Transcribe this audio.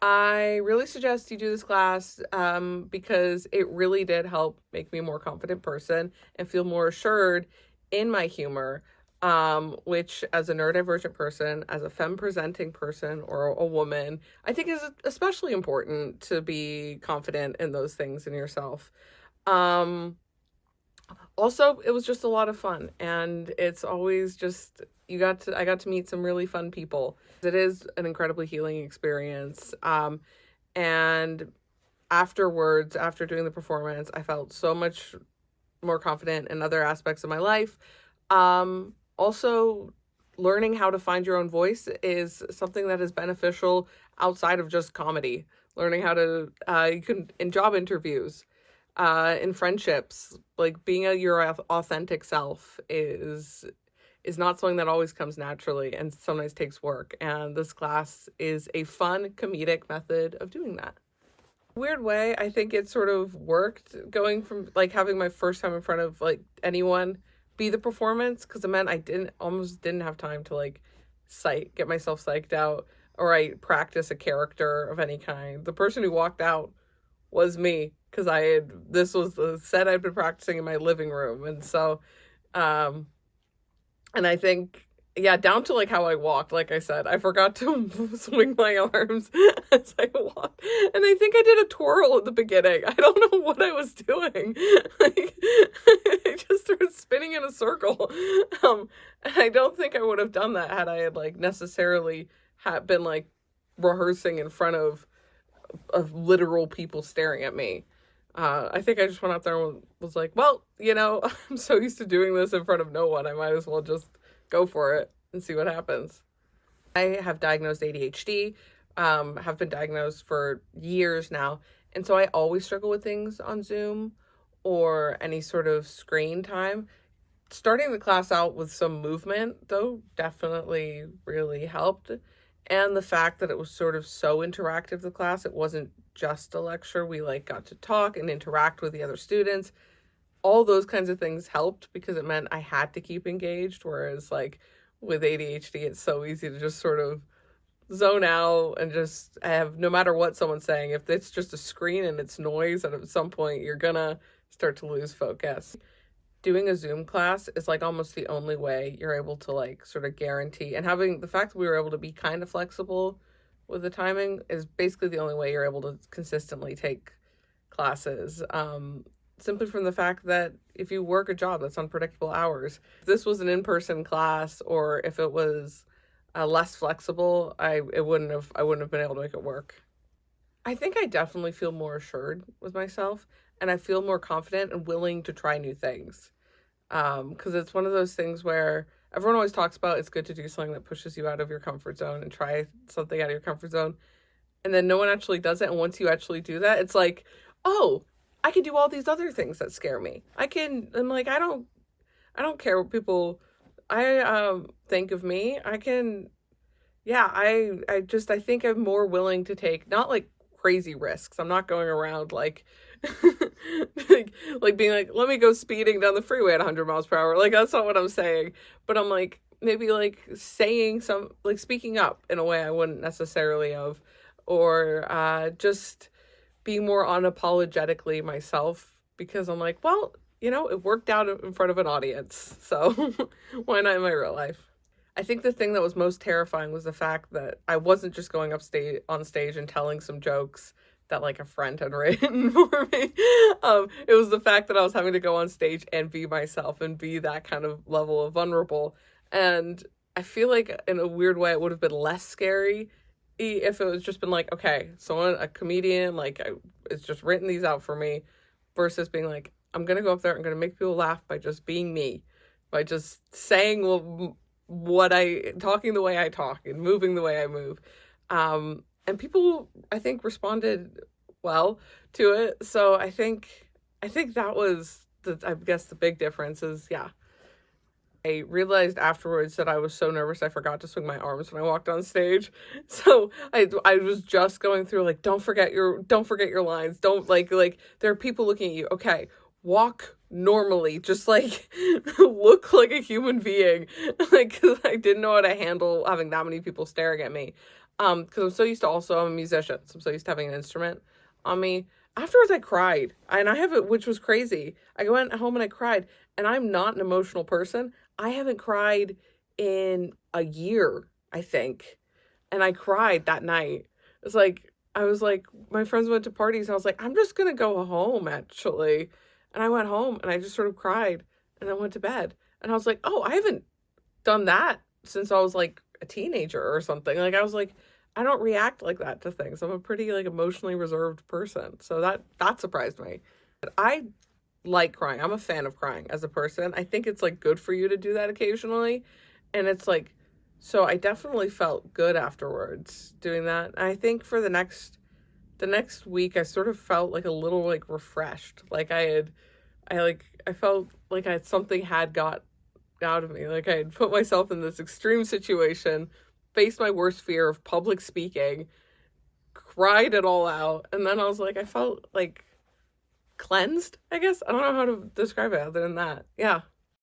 I really suggest you do this class because it really did help make me a more confident person and feel more assured in my humor, which as a neurodivergent person, as a femme presenting person or a woman, I think is especially important to be confident in those things in yourself. Um, Also, it was just a lot of fun, and it's always just I got to meet some really fun people. It is an incredibly healing experience. And afterwards, after doing the performance, I felt so much more confident in other aspects of my life. Also, learning how to find your own voice is something that is beneficial outside of just comedy. Learning how to, you can, in job interviews, in friendships, like being your authentic self is not something that always comes naturally and sometimes takes work. And this class is a fun comedic method of doing that. Weird way, I think it sort of worked going from like having my first time in front of like anyone be the performance, because it meant I almost didn't have time to like get myself psyched out or I practice a character of any kind. The person who walked out was me, because this was the set I'd been practicing in my living room. And so, and I think, yeah, down to like how I walked, like I said, I forgot to swing my arms as I walked. And I think I did a twirl at the beginning. I don't know what I was doing. Like, I just started spinning in a circle. And I don't think I would have done that had I had like necessarily been like rehearsing in front of literal people staring at me. I think I just went out there and was like, well, I'm so used to doing this in front of no one, I might as well just go for it and see what happens. I have diagnosed ADHD, have been diagnosed for years now, and so I always struggle with things on Zoom or any sort of screen time. Starting the class out with some movement, though, definitely really helped. And the fact that it was sort of so interactive, the class, it wasn't just a lecture. We like got to talk and interact with the other students. All those kinds of things helped because it meant I had to keep engaged. Whereas like with ADHD, it's so easy to just sort of zone out and just have, no matter what someone's saying, if it's just a screen and it's noise, and at some point you're gonna start to lose focus. Doing a Zoom class is like almost the only way you're able to like sort of guarantee, and having the fact that we were able to be kind of flexible with the timing is basically the only way you're able to consistently take classes. Simply from the fact that if you work a job that's unpredictable hours, if this was an in-person class or if it was less flexible, I wouldn't have been able to make it work. I think I definitely feel more assured with myself, and I feel more confident and willing to try new things. Because it's one of those things where everyone always talks about it's good to do something that pushes you out of your comfort zone and try something out of your comfort zone. And then no one actually does it. And once you actually do that, it's like, oh, I can do all these other things that scare me. I'm like, I don't care what people think of me. I think I'm more willing to take, not like crazy risks. I'm not going around like like being like, let me go speeding down the freeway at 100 miles per hour. Like, that's not what I'm saying. But I'm like, maybe like speaking up in a way I wouldn't necessarily have, or just being more unapologetically myself, because I'm like, well, it worked out in front of an audience. So why not in my real life? I think the thing that was most terrifying was the fact that I wasn't just going on stage and telling some jokes that like a friend had written for me. It was the fact that I was having to go on stage and be myself and be that kind of level of vulnerable. And I feel like in a weird way, it would have been less scary if it was just been like, okay, a comedian, like, it's just written these out for me, versus being like, I'm going to go up there, I'm going to make people laugh by just being me, by just saying talking the way I talk and moving the way I move. And people, I think, responded well to it. So I think that was the big difference is, yeah. I realized afterwards that I was so nervous I forgot to swing my arms when I walked on stage. So I was just going through like, don't forget your lines. Don't like there are people looking at you. Okay, walk normally, just like look like a human being. Like, 'cause I didn't know how to handle having that many people staring at me. Because I'm so used to I'm a musician, so I'm so used to having an instrument on me. Afterwards, I cried, and I have it, which was crazy. I went home and I cried, and I'm not an emotional person. I haven't cried in a year, I think, and I cried that night. It's like I was like, my friends went to parties, and I was like, I'm just gonna go home, actually. And I went home, and I just sort of cried, and I went to bed, and I was like, oh, I haven't done that since I was like a teenager or something. Like I was like, I don't react like that to things. I'm a pretty like emotionally reserved person. So that surprised me. But I like crying. I'm a fan of crying as a person. I think it's like good for you to do that occasionally. And it's like, so I definitely felt good afterwards doing that. And I think for the next week I sort of felt like a little like refreshed. Like I felt like something had got out of me. Like I had put myself in this extreme situation, faced my worst fear of public speaking, cried it all out, and then I was like, I felt like cleansed, I guess. I don't know how to describe it other than that. Yeah.